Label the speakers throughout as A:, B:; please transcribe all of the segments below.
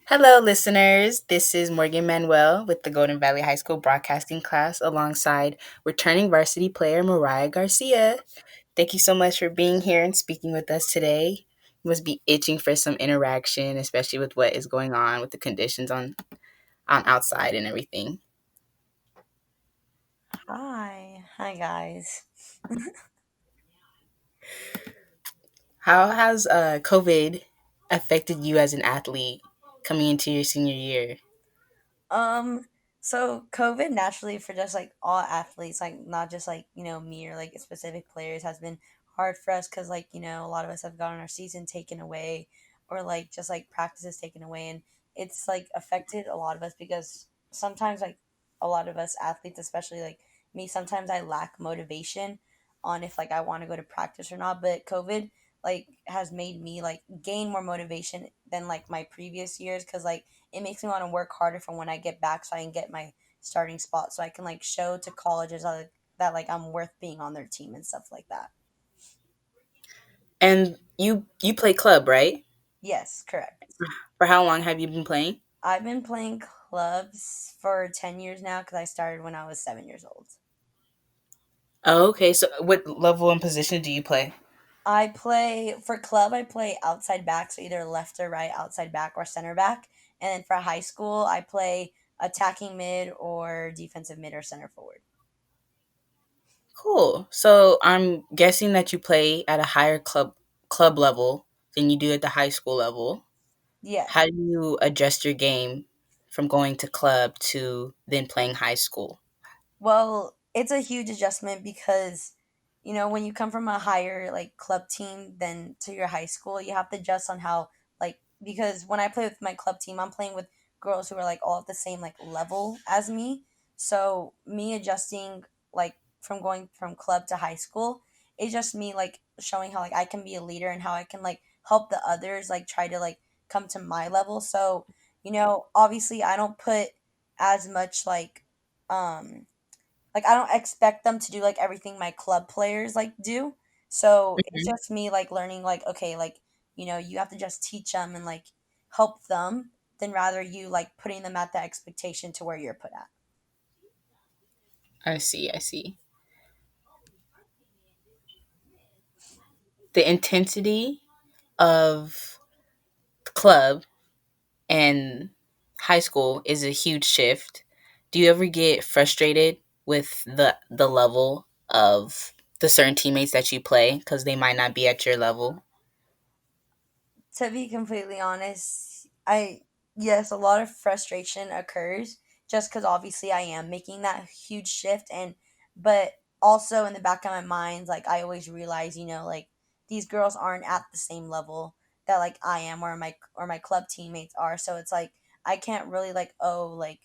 A: Hello, listeners. This is Morgan Manuel with the Golden Valley High School broadcasting class alongside returning varsity player Mariah Garcia. Thank you so much for being here and speaking with us today. You must be itching for some interaction, especially with what is going on with the conditions on outside and everything.
B: Hi guys.
A: How has COVID affected you as an athlete coming into your senior year?
B: Um, so COVID naturally for just like all athletes, like not just like me or like specific players, has been hard for us because a lot of us have gotten our season taken away or like just like practices taken away, and it's like affected a lot of us because sometimes like a lot of us athletes, especially like me, sometimes I lack motivation on if like I want to go to practice or not. But COVID like has made me like gain more motivation than like my previous years because like it makes me want to work harder for when I get back so I can get my starting spot so I can like show to colleges that like I'm worth being on their team and stuff like that.
A: And you play club, right?
B: Yes, correct.
A: For how long have you been playing?
B: I've been playing clubs for 10 years now because I started when I was 7 years old.
A: Oh, okay. So what level and position do you play?
B: I play for club, I play outside back, so either left or right, outside back or center back. And then for high school, I play attacking mid or defensive mid or center forward.
A: Cool. So I'm guessing that you play at a higher club level than you do at the high school level.
B: Yes.
A: How do you adjust your game from going to club to then playing high school?
B: Well, it's a huge adjustment because, when you come from a higher like club team than to your high school, you have to adjust on how like because when I play with my club team, I'm playing with girls who are like all at the same like level as me. So me adjusting like from going from club to high school, it's just me like showing how like I can be a leader and how I can like help the others like try to like come to my level. So, obviously I don't put as much like I don't expect them to do like everything my club players like do. So it's
A: Mhm.
B: just me like learning like okay, like you have to just teach them and like help them than rather you like putting them at the expectation to where you're put at.
A: I see. I see. The intensity of club and high school is a huge shift. Do you ever get frustrated with the level of the certain teammates that you play because they might not be at your level?
B: To be completely honest, I yes, a lot of frustration occurs just because obviously I am making that huge shift, and but also in the back of my mind, like I always realize, like these girls aren't at the same level that like I am or my club teammates are. So it's like I can't really like like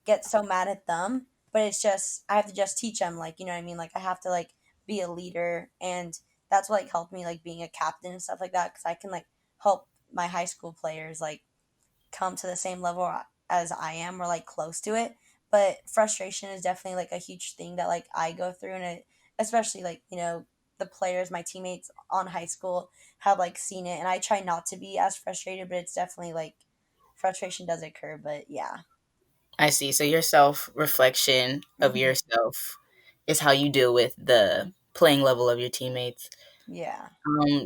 B: get so mad at them, but it's just I have to just teach them like what I mean. Like I have to like be a leader, and that's what like helped me like being a captain and stuff like that because I can like help my high school players like come to the same level as I am or like close to it. But frustration is definitely like a huge thing that like I go through, and it especially like the players, my teammates on high school have like seen it, and I try not to be as frustrated, but it's definitely like frustration does occur. But yeah.
A: I see. So your self reflection of
B: Hmm.
A: yourself is how you deal with the playing level of your teammates.
B: Yeah.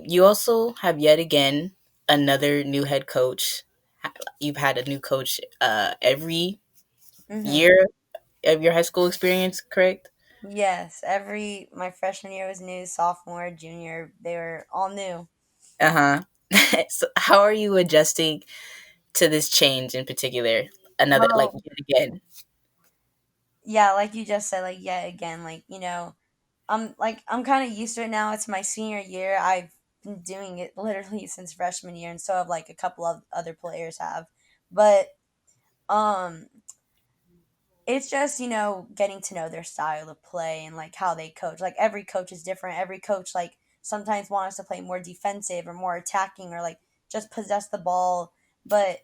A: You also have yet again another new head coach. You've had a new coach every
B: Hmm.
A: year of your high school experience, correct?
B: Yes, every my freshman year was new, sophomore, junior, they were all new.
A: Uh huh. So how are you adjusting to this change in particular? Another, like,
B: Well,
A: yet again.
B: yeah, like you just said, like yet again, like I'm kind of used to it now. It's my senior year. I've been doing it literally since freshman year, and so have like a couple of other players have. But um, it's just getting to know their style of play and like how they coach. Like every coach is different. Every coach like sometimes wants us to play more defensive or more attacking or like just possess the ball. But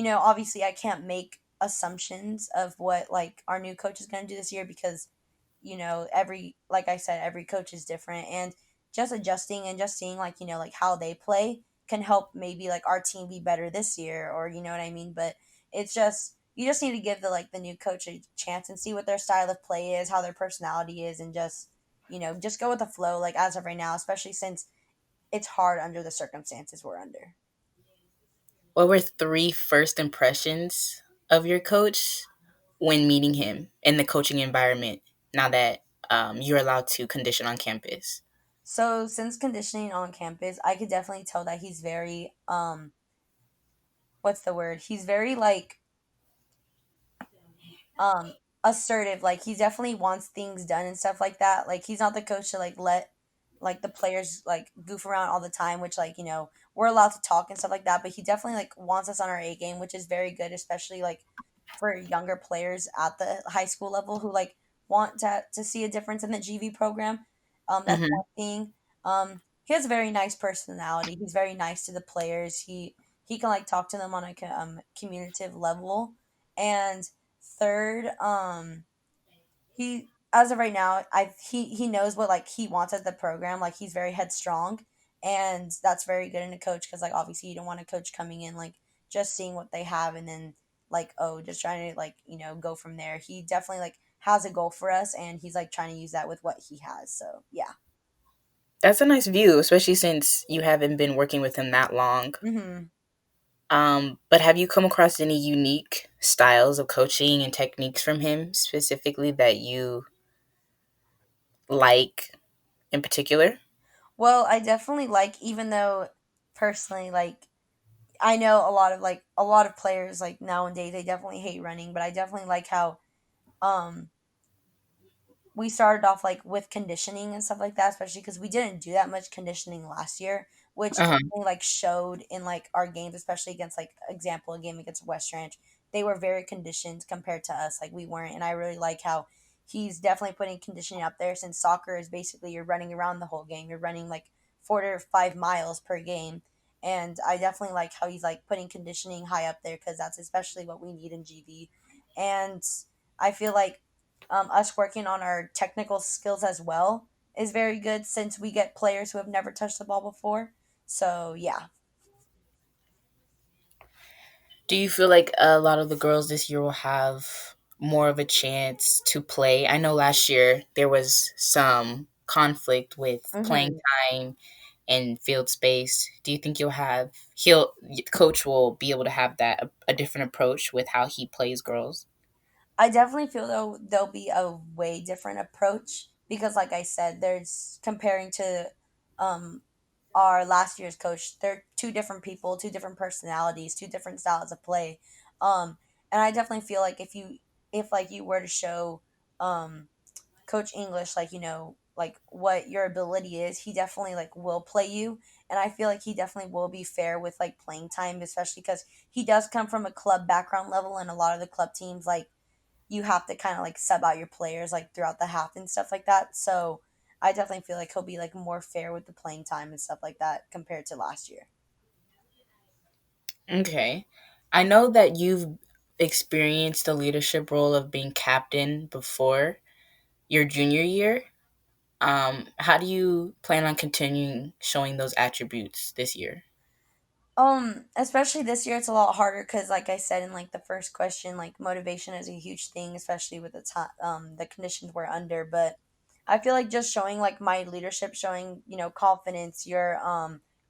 B: obviously I can't make assumptions of what like our new coach is going to do this year because every like I said every coach is different, and just adjusting and just seeing like like how they play can help maybe like our team be better this year, or you know what I mean. But it's just you just need to give the new coach a chance and see what their style of play is, how their personality is, and just just go with the flow. Like as of right now, especially since it's hard under the circumstances we're under.
A: What were three first impressions of your coach when meeting him in the coaching environment now that you're allowed to condition on campus?
B: So since conditioning on campus, I could definitely tell that he's very what's the word? He's very like um assertive. Like he definitely wants things done and stuff like that. Like he's not the coach to like let like the players like goof around all the time, which like, we're allowed to talk and stuff like that, but he definitely like wants us on our A game, which is very good, especially like for younger players at the high school level who like want to see a difference in the GV program. That's
A: Hmm.
B: one thing. He has a very nice personality. He's very nice to the players. He can like talk to them on a communicative level. And third, he as of right now, he knows what like he wants at the program. Like he's very headstrong, and that's very good in a coach because like obviously you don't want a coach coming in like just seeing what they have and then like oh just trying to like go from there. He definitely like has a goal for us, and he's like trying to use that with what he has. So yeah.
A: That's a nice view, especially since you haven't been working with him that long.
B: Mm-hmm.
A: But have you come across any unique styles of coaching and techniques from him specifically that you like in particular?
B: Well, I definitely like, even though personally like I know a lot of players like nowadays they definitely hate running, but I definitely like how um we started off like with conditioning and stuff like that, especially because we didn't do that much conditioning last year, which
A: Uh-huh.
B: definitely like showed in like our games, especially against like example a game against West Ranch. They were very conditioned compared to us, like we weren't, and I really like how he's definitely putting conditioning up there since soccer is basically you're running around the whole game. You're running like 4 to 5 miles per game. And I definitely like how he's like putting conditioning high up there because that's especially what we need in GV. And I feel like us working on our technical skills as well is very good since we get players who have never touched the ball before. So yeah.
A: Do you feel like a lot of the girls this year will have more of a chance to play? I know last year there was some conflict with playing
B: Hmm.
A: time and field space. Do you think he'll coach will be able to have that a different approach with how he plays girls?
B: I definitely feel though there'll be a way different approach because, like I said, there's comparing to um, our last year's coach. They're two different people, two different personalities, two different styles of play. And I definitely feel like if like you were to show um, Coach English, like, like what your ability is, he definitely like will play you. And I feel like he definitely will be fair with like playing time, especially because he does come from a club background level, and a lot of the club teams, like, you have to kind of like sub out your players like throughout the half and stuff like that. So I definitely feel like he'll be like more fair with the playing time and stuff like that compared to last year.
A: Okay. I know that you've experienced the leadership role of being captain before your junior year. How do you plan on continuing showing those attributes this year?
B: Especially this year, it's a lot harder because, like I said in like the first question, like motivation is a huge thing, especially with the time, the conditions we're under. But I feel like just showing like my leadership, showing confidence, your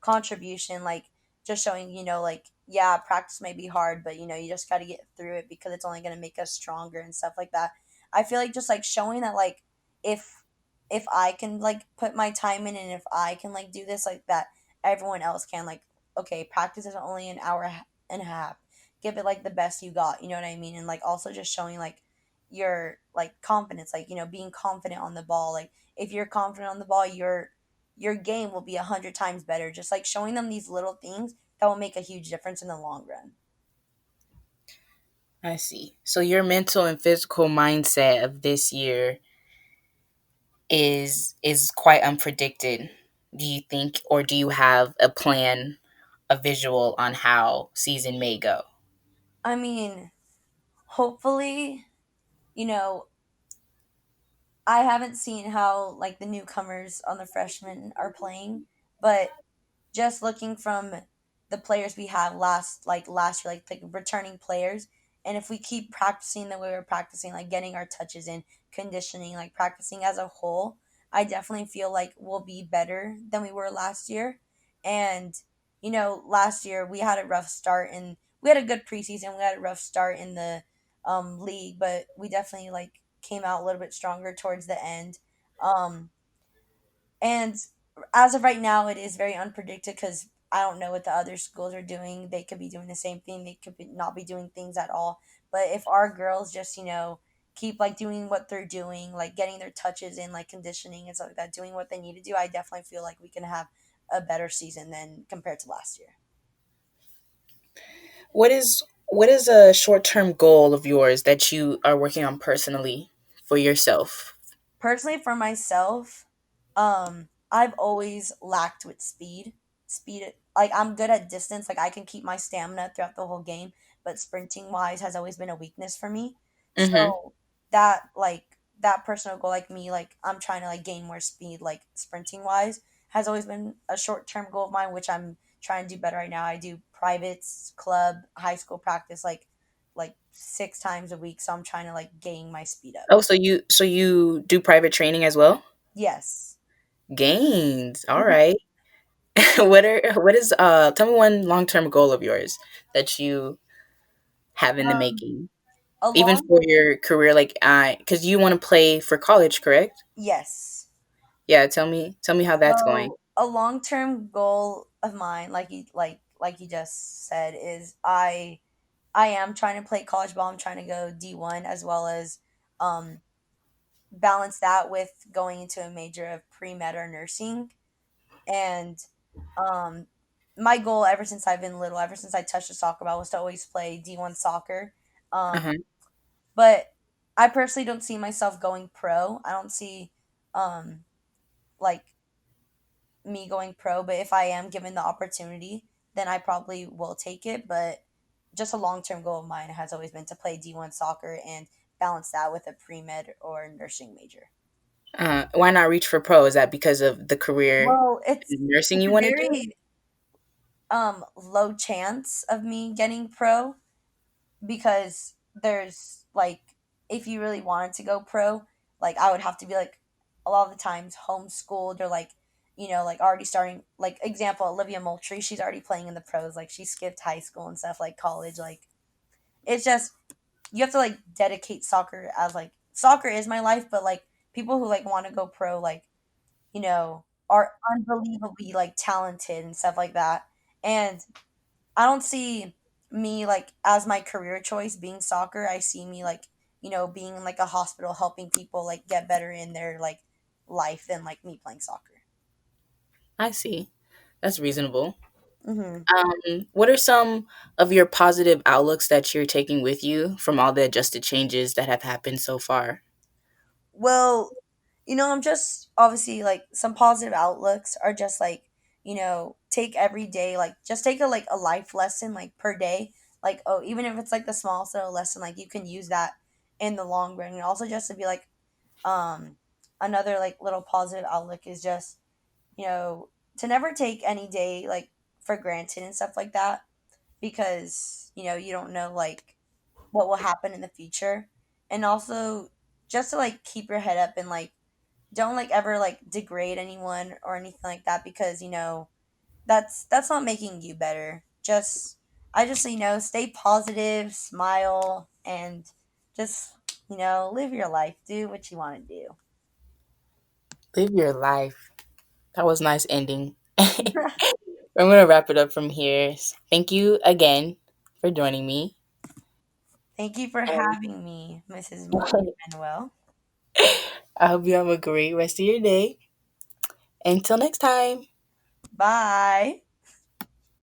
B: contribution, like just showing like yeah, practice may be hard, but you just got to get through it because it's only gonna make us stronger and stuff like that. I feel like just like showing that like if if I can like put my time in and if I can like do this like that everyone else can, like, okay, practice is only an hour and a half. Give it like the best you got. You know what I mean? And like also just showing like your like confidence, like being confident on the ball. Like if you're confident on the ball, your game will be 100 times better. Just like showing them these little things that will make a huge difference in the long run.
A: I see. So your mental and physical mindset of this year is quite unpredicted. Do you think, or do you have a plan, a visual on how season may go?
B: I mean, hopefully, you know, I haven't seen how like the newcomers on the freshmen are playing, but just looking from the players we have last year, like returning players. And if we keep practicing the way we're practicing, like getting our touches in, conditioning, like practicing as a whole, I definitely feel like we'll be better than we were last year. And last year we had a rough start, and we had a good preseason. We had a rough start in the league, but we definitely like came out a little bit stronger towards the end. Um, and as of right now, it is very unpredicted because I don't know what the other schools are doing. They could be doing the same thing. They could not be doing things at all. But if our girls just, keep like doing what they're doing, like getting their touches in, like conditioning and stuff like that, doing what they need to do, I definitely feel like we can have a better season than compared to last year.
A: What is a short-term goal of yours that you are working on personally for yourself?
B: Personally, for myself, I've always lacked with speed. Like, I'm good at distance, like I can keep my stamina throughout the whole game, but sprinting wise has always been a weakness for me.
A: Mhm.
B: So that personal goal, like me, like I'm trying to like gain more speed, like sprinting wise, has always been a short-term goal of mine, which I'm trying to do better right now. I do privates, club, high school practice, like 6 times a week, so I'm trying to like gain my speed up.
A: Oh, so you do private training as well?
B: Yes.
A: Gains. All right. Tell me one long-term goal of yours that you have in the
B: Um,
A: making, even
B: along
A: for your career, like cuz you want to play for college, correct?
B: yes.
A: Yeah, tell me how that's going.
B: So a long term goal of mine, like you just said, is I am trying to play college ball. I'm trying to go D1 as well as um balance that with going into a major of pre med or nursing. And um my goal ever since I've been little, ever since I touched the soccer ball, was to always play D1 soccer.
A: Uh-huh.
B: But I personally don't see myself going pro. I don't see um like me going pro, but if I am given the opportunity, then I probably will take it. But just a long term goal of mine has always been to play D1 soccer and balance that with a pre med or nursing major.
A: Why not reach for pro? Is that because of the career
B: Well,
A: in nursing
B: it's
A: you
B: a
A: want to do?
B: very low chance of me getting pro because there's like if you really wanted to go pro, like I would have to be like a lot of the times homeschooled or like like already starting like example Olivia Moultrie, she's already playing in the pros, like she skipped high school and stuff like college, like it's just you have to like dedicate soccer as like soccer is my life, but like people who like want to go pro like are unbelievably like talented and stuff like that. And I don't see me like as my career choice being soccer. I see me like, being in like a hospital helping people like get better in their like life than like me playing soccer.
A: I see. That's reasonable.
B: Hmm.
A: What are some of your positive outlooks that you're taking with you from all the adjusted changes that have happened so far?
B: Well, I'm just obviously like some positive outlooks are just like, take every day, like just take a life lesson like per day. Like, oh, even if it's like the smallest little lesson, like you can use that in the long run. And also just to be like, um, another like little positive outlook is just to never take any day like for granted and stuff like that because you don't know like what will happen in the future. And also just to like keep your head up and like don't like ever like degrade anyone or anything like that because that's not making you better. Just I just stay positive, smile, and just live your life, do what you want to
A: Live your life. That was nice ending.
B: do.
A: I'm gonna wrap it up from here. Thank you again for joining me.
B: Thank you for
A: And
B: having me, Mrs. Morgan Manuel.
A: I hope you have a great rest of your day. Until next time.
B: Bye.